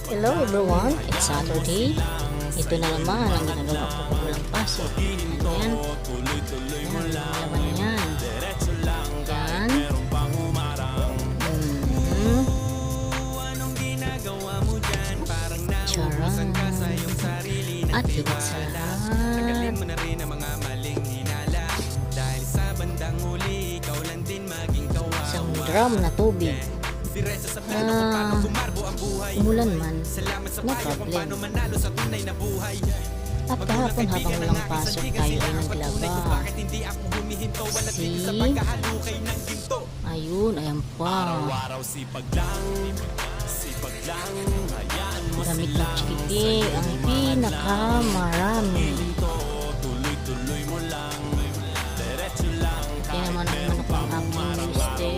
Hello everyone, it's Saturday. Ito na naman ang ginagawa ko pag walang pasok. Ayan. Ayan, laban yan. Ayan. Charang. At higit sa lahat, isang drum na tubig. Umulan man, no problem. At kahapon habang walang pasok tayo ay naglaba. See? Ayun, ayan pa. Damit ng chikiti ang pinakamarami. Kaya naman ang manok ang aking mister.